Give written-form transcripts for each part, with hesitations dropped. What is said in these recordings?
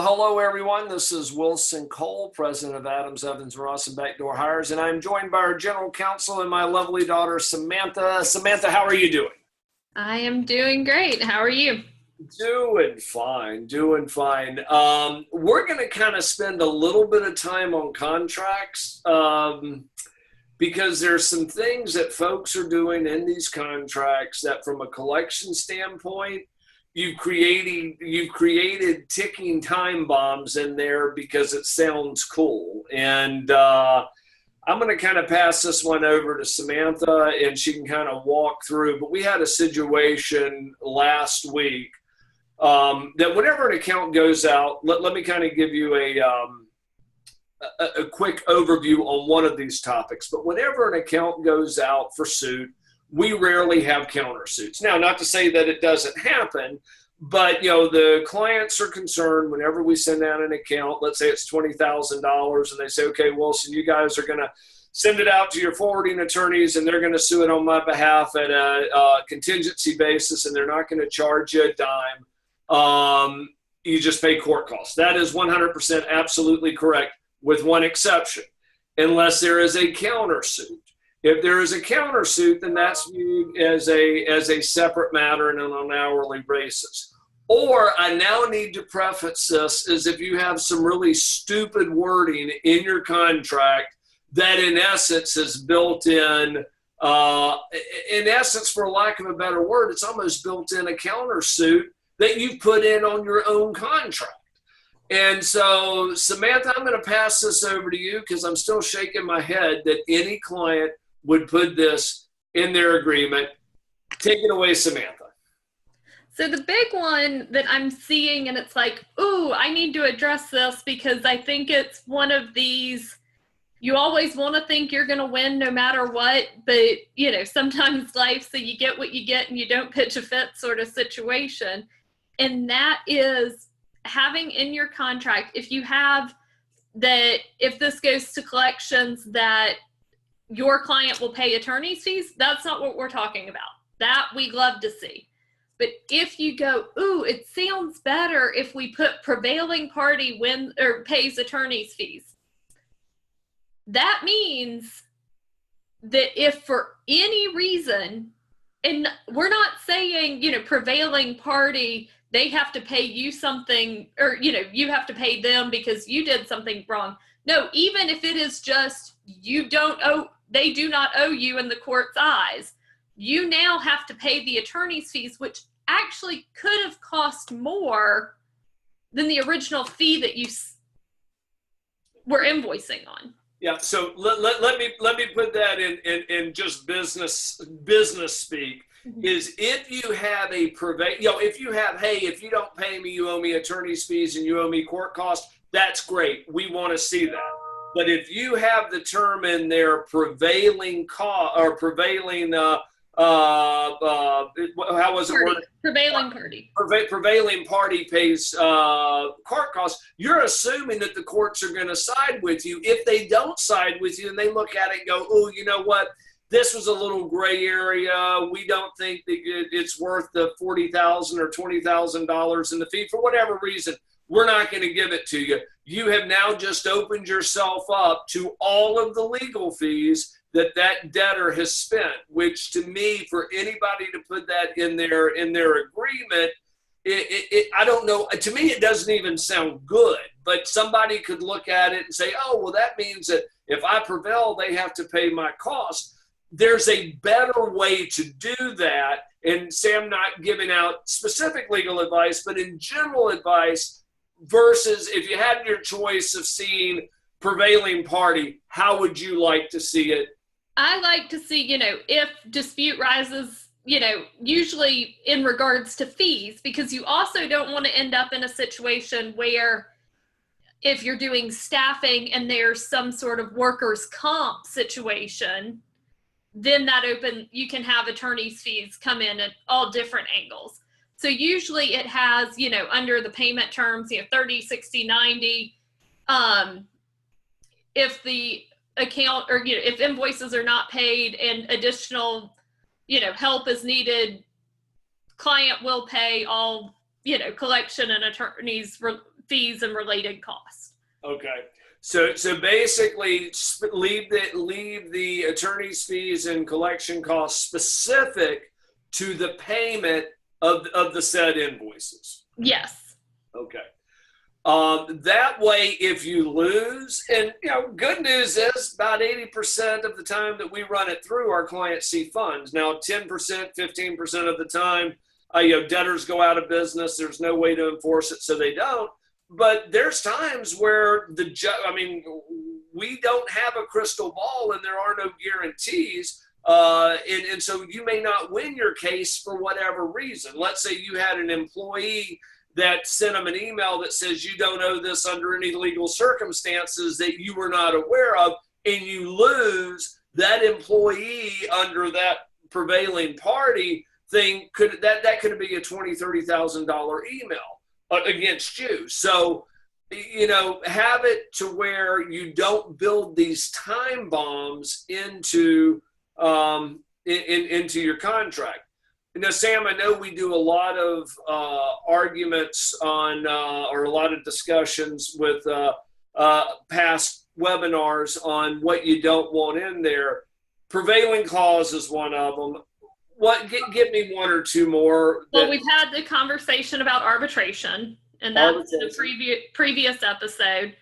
Hello, everyone. This is Wilson Cole, president of Adams, Evans, Ross, and Backdoor Hires, and I'm joined by our general counsel and my lovely daughter, Samantha. Samantha, how are you doing? I am doing great. How are you? Doing fine, doing fine. We're going to kind of spend a little bit of time on contracts because there's some things that folks are doing in these contracts that from a collection standpoint, you've created ticking time bombs in there because it sounds cool. And I'm going to kind of pass this one over to Samantha and she can kind of walk through. But we had a situation last week that whenever an account goes out, let me kind of give you a quick overview on one of these topics. But whenever an account goes out for suit, we rarely have countersuits. Now, not to say that it doesn't happen, but the clients are concerned whenever we send out an account. Let's say it's $20,000, and they say, "Okay, Wilson, you guys are going to send it out to your forwarding attorneys, and they're going to sue it on my behalf at a contingency basis, and they're not going to charge you a dime. You just pay court costs." That is 100% absolutely correct, with one exception, unless there is a countersuit. If there is a countersuit, then that's viewed as a separate matter and on an hourly basis. Or I now need to preface this is if you have some really stupid wording in your contract that in essence is built in essence, for lack of a better word, it's almost built in a countersuit that you've put in on your own contract. And so, Samantha, I'm going to pass this over to you because I'm still shaking my head that any client would put this in their agreement. Take it away, Samantha. So the big one that I'm seeing, and it's like, ooh, I need to address this because I think it's one of these, you always want to think you're going to win no matter what, but sometimes life, so you get what you get and you don't pitch a fit sort of situation. And that is having in your contract, if you have that, if this goes to collections, that your client will pay attorney's fees, that's not what we're talking about. That we love to see. But if you go, ooh, it sounds better if we put prevailing party wins or pays attorney's fees, that means that if for any reason, and we're not saying, prevailing party, they have to pay you something, or, you have to pay them because you did something wrong. No, even if it is just they do not owe you in the court's eyes, you now have to pay the attorney's fees, which actually could have cost more than the original fee that you were invoicing on. Yeah, so let me put that in just business speak. Is if you have if you have, hey, if you don't pay me, you owe me attorney's fees and you owe me court costs, that's great. We want to see that. But if you have the term in there, prevailing how was it worded? Prevailing party. Prevailing party pays court costs. You're assuming that the courts are going to side with you. If they don't side with you and they look at it and go, "Oh, you know what? This was a little gray area. We don't think that it's worth the $40,000 or $20,000 in the fee for whatever reason. We're not going to give it to you." You have now just opened yourself up to all of the legal fees that debtor has spent, which to me, for anybody to put that in their agreement, I don't know. To me, it doesn't even sound good, but somebody could look at it and say, "Oh, well, that means that if I prevail, they have to pay my costs." There's a better way to do that. And Sam, not giving out specific legal advice, but in general advice, versus if you had your choice of seeing prevailing party, how would you like to see it? I like to see, if dispute rises, usually in regards to fees, because you also don't want to end up in a situation where if you're doing staffing and there's some sort of workers' comp situation, then you can have attorney's fees come in at all different angles. So usually it has, under the payment terms, 30, 60, 90, if the account or, if invoices are not paid and additional, help is needed, client will pay all, collection and attorneys fees and related costs. Okay. So basically leave the attorney's fees and collection costs specific to the payment of the said invoices. Yes. Okay. That way, if you lose, and good news is about 80% of the time that we run it through, our clients see funds. Now, 10%, 15% of the time, debtors go out of business. There's no way to enforce it, so they don't. But there's times where we don't have a crystal ball and there are no guarantees. And so you may not win your case for whatever reason. Let's say you had an employee that sent them an email that says you don't owe this under any legal circumstances that you were not aware of, and you lose. That employee under that prevailing party thing could be a $20,000, $30,000 email against you. So, have it to where you don't build these time bombs into your contract. Sam, I know we do a lot of arguments on or a lot of discussions with past webinars on what you don't want in there. Prevailing clause is one of them. Give me one or two more. Well, we've had the conversation about arbitration, and that's the previous episode.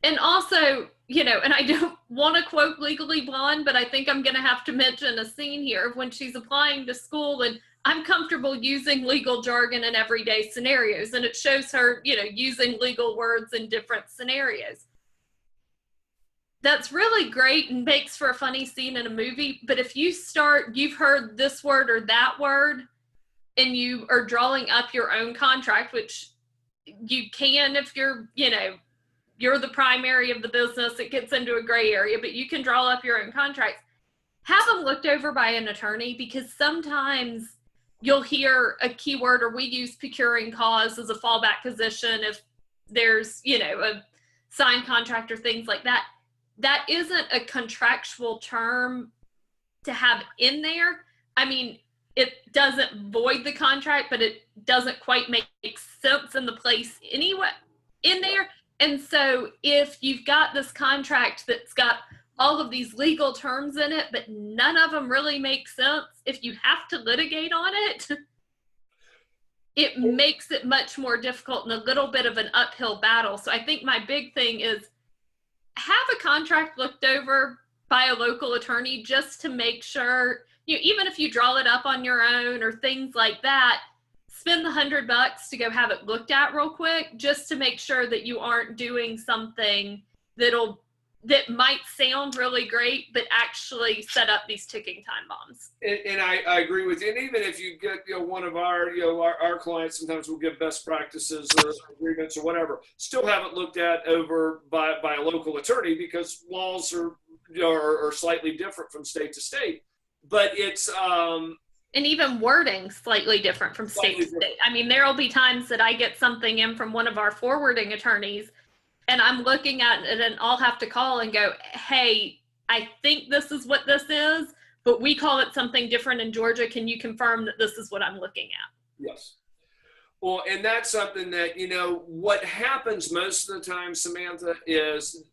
And also, and I don't want to quote Legally Blonde, but I think I'm going to have to mention a scene here of when she's applying to school, and I'm comfortable using legal jargon in everyday scenarios. And it shows her, using legal words in different scenarios. That's really great and makes for a funny scene in a movie. But if you've heard this word or that word, and you are drawing up your own contract, which you can if you're the primary of the business, it gets into a gray area, but you can draw up your own contracts. Have them looked over by an attorney, because sometimes you'll hear a keyword, or we use procuring cause as a fallback position if there's, a signed contract or things like that. That isn't a contractual term to have in there. I mean, it doesn't void the contract, but it doesn't quite make sense in the place anyway in there. And so if you've got this contract that's got all of these legal terms in it, but none of them really make sense, if you have to litigate on it, it makes it much more difficult and a little bit of an uphill battle. So I think my big thing is have a contract looked over by a local attorney, just to make sure, even if you draw it up on your own or things like that, spend the $100 to go have it looked at real quick, just to make sure that you aren't doing something that might sound really great, but actually set up these ticking time bombs. And I agree with you. And even if you get, one of our clients, sometimes we'll give best practices or agreements or whatever, still have it looked at over by a local attorney, because laws are slightly different from state to state. But it's and even wording slightly different from state to state. I mean, there'll be times that I get something in from one of our forwarding attorneys, and I'm looking at it, and I'll have to call and go, hey, I think this is what this is, but we call it something different in Georgia. Can you confirm that this is what I'm looking at? Yes. Well, and that's something that, what happens most of the time, Samantha, is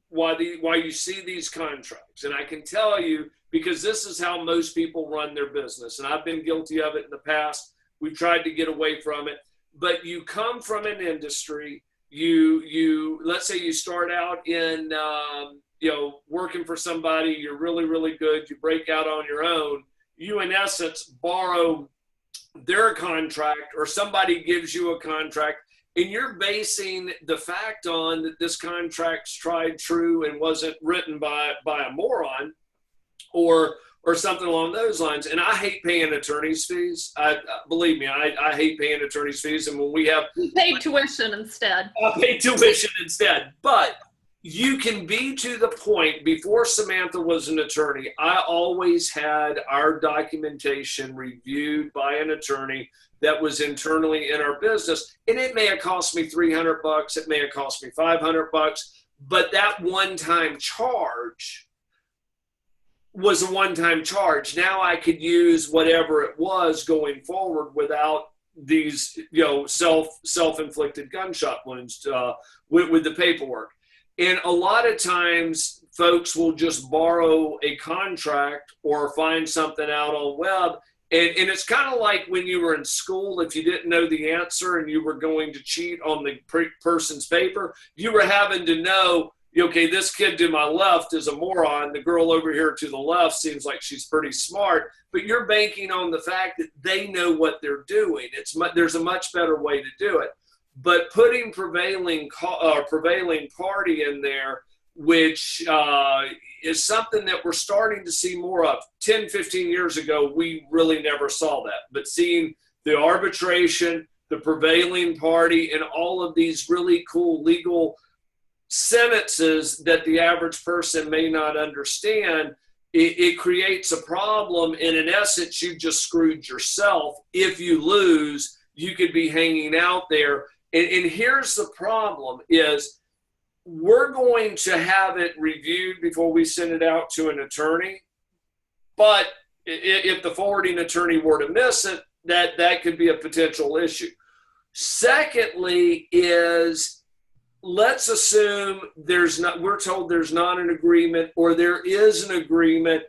why you see these contracts. And I can tell you, because this is how most people run their business, and I've been guilty of it in the past. We've tried to get away from it. But you come from an industry, you let's say you start out in working for somebody, you're really, really good, you break out on your own, you in essence borrow their contract, or somebody gives you a contract, and you're basing the fact on that this contract's tried true and wasn't written by a moron or something along those lines. And I hate paying attorney's fees. Believe me, I hate paying attorney's fees. And when we pay tuition instead. I pay tuition instead. But you can be to the point. Before Samantha was an attorney, I always had our documentation reviewed by an attorney that was internally in our business. And it may have cost me $300. It may have cost me $500. But that one-time charge was a one-time charge. Now I could use whatever it was going forward without these, self-inflicted gunshot wounds with the paperwork. And a lot of times folks will just borrow a contract or find something out on web. And it's kind of like when you were in school, if you didn't know the answer and you were going to cheat on the person's paper, you were having to know, okay, this kid to my left is a moron. The girl over here to the left seems like she's pretty smart, but you're banking on the fact that they know what they're doing. There's a much better way to do it. But putting prevailing party in there, which is something that we're starting to see more of. 10, 15 years ago, we really never saw that. But seeing the arbitration, the prevailing party, and all of these really cool legal sentences that the average person may not understand, it creates a problem. And in essence, you just screwed yourself. If you lose, you could be hanging out there. And here's the problem is, we're going to have it reviewed before we send it out to an attorney. But if the forwarding attorney were to miss it, that could be a potential issue. Secondly is, let's assume we're told there's not an agreement, or there is an agreement,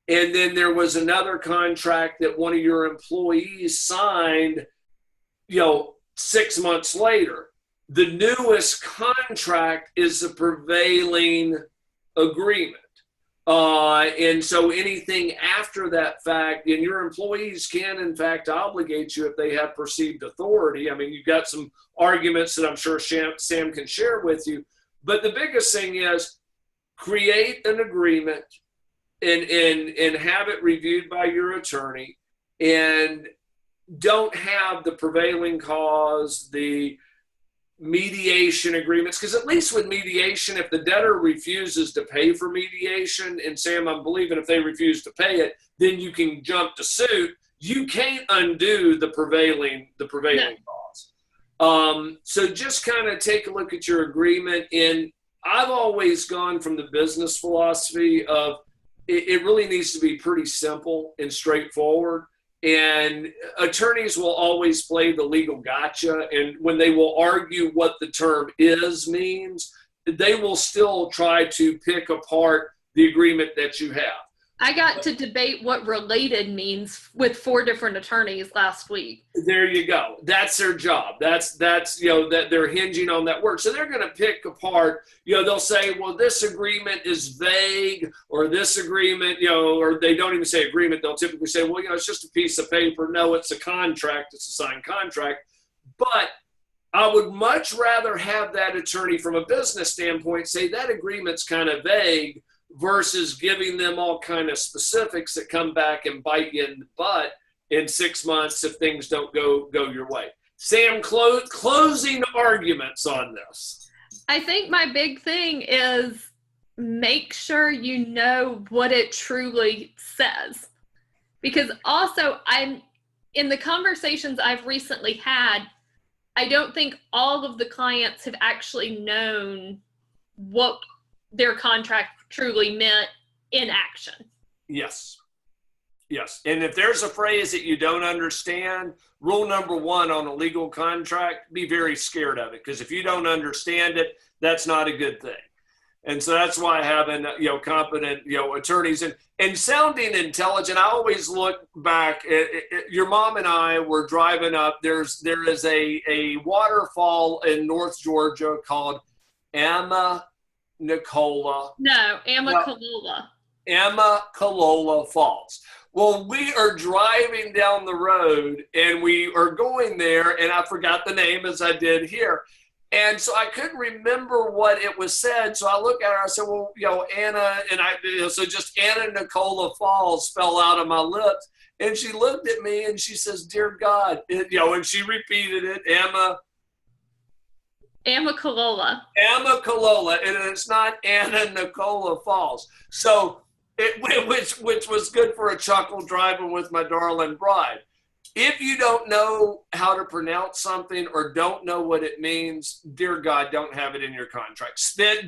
and then there was another contract that one of your employees signed, 6 months later. The newest contract is the prevailing agreement. And so anything after that fact, and your employees can, in fact, obligate you if they have perceived authority. I mean, you've got some arguments that I'm sure Sam can share with you. But the biggest thing is, create an agreement and have it reviewed by your attorney, and don't have the prevailing cause, the mediation agreements, because at least with mediation, if the debtor refuses to pay for mediation, and Sam, I'm believing if they refuse to pay it, then you can jump to suit. You can't undo the prevailing cause. So just kind of take a look at your agreement. And I've always gone from the business philosophy of it really needs to be pretty simple and straightforward. And attorneys will always play the legal gotcha. And when they will argue what the term is means, they will still try to pick apart the agreement that you have. I got to debate what related means with 4 different attorneys last week. There you go. That's their job. That's that they're hinging on that word. So they're going to pick apart, they'll say, well, this agreement is vague, or this agreement, or they don't even say agreement. They'll typically say, well, it's just a piece of paper. No, it's a contract. It's a signed contract. But I would much rather have that attorney from a business standpoint say that agreement's kind of vague, versus giving them all kind of specifics that come back and bite you in the butt in 6 months if things don't go your way. Sam, closing arguments on this. I think my big thing is, make sure you know what it truly says. Because also, in the conversations I've recently had, I don't think all of the clients have actually known what their contract truly meant in action. Yes. And if there's a phrase that you don't understand, rule number 1 on a legal contract, be very scared of it. Because if you don't understand it, that's not a good thing. And so that's why having, competent, attorneys and sounding intelligent. I always look back at your mom and I were driving up. There is a waterfall in North Georgia called Amicalola Falls. Well, we are driving down the road and we are going there, and I forgot the name as I did here. And so I couldn't remember what it was said. So I look at her, I said, well, Anna, and so just Anna Nicola Falls fell out of my lips. And she looked at me and she says, dear God, and she repeated it, Amicalola, and it's not Anna Nicola Falls. So, which was good for a chuckle driving with my darling bride. If you don't know how to pronounce something or don't know what it means, dear God, don't have it in your contract.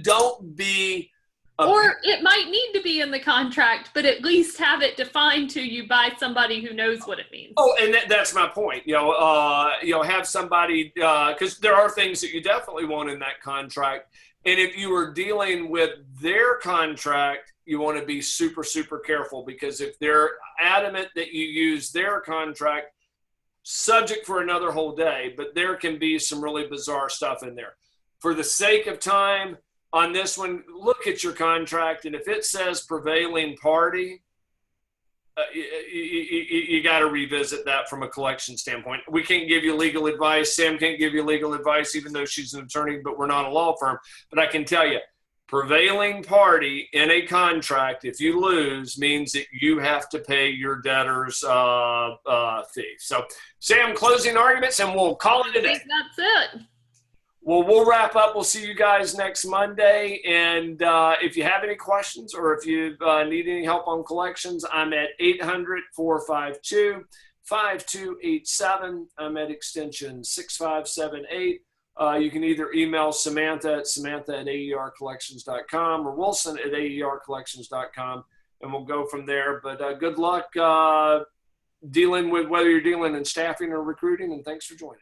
Don't be Or it might need to be in the contract, but at least have it defined to you by somebody who knows what it means. Oh, and that's my point. Have somebody, because there are things that you definitely want in that contract. And if you are dealing with their contract, you want to be super, super careful, because if they're adamant that you use their contract, subject for another whole day, but there can be some really bizarre stuff in there. For the sake of time, on this one, look at your contract, and if it says prevailing party, you got to revisit that from a collection standpoint. We can't give you legal advice. Sam can't give you legal advice, even though she's an attorney, but we're not a law firm. But I can tell you, prevailing party in a contract, if you lose, means that you have to pay your debtor's fee. So, Sam, closing arguments, and we'll call it a day. I think that's it. Well, we'll wrap up. We'll see you guys next Monday. And if you have any questions, or if you need any help on collections, I'm at 800-452-5287. I'm at extension 6578. You can either email Samantha at aercollections.com or Wilson at aercollections.com, and we'll go from there. But good luck dealing with whether you're dealing in staffing or recruiting, and thanks for joining.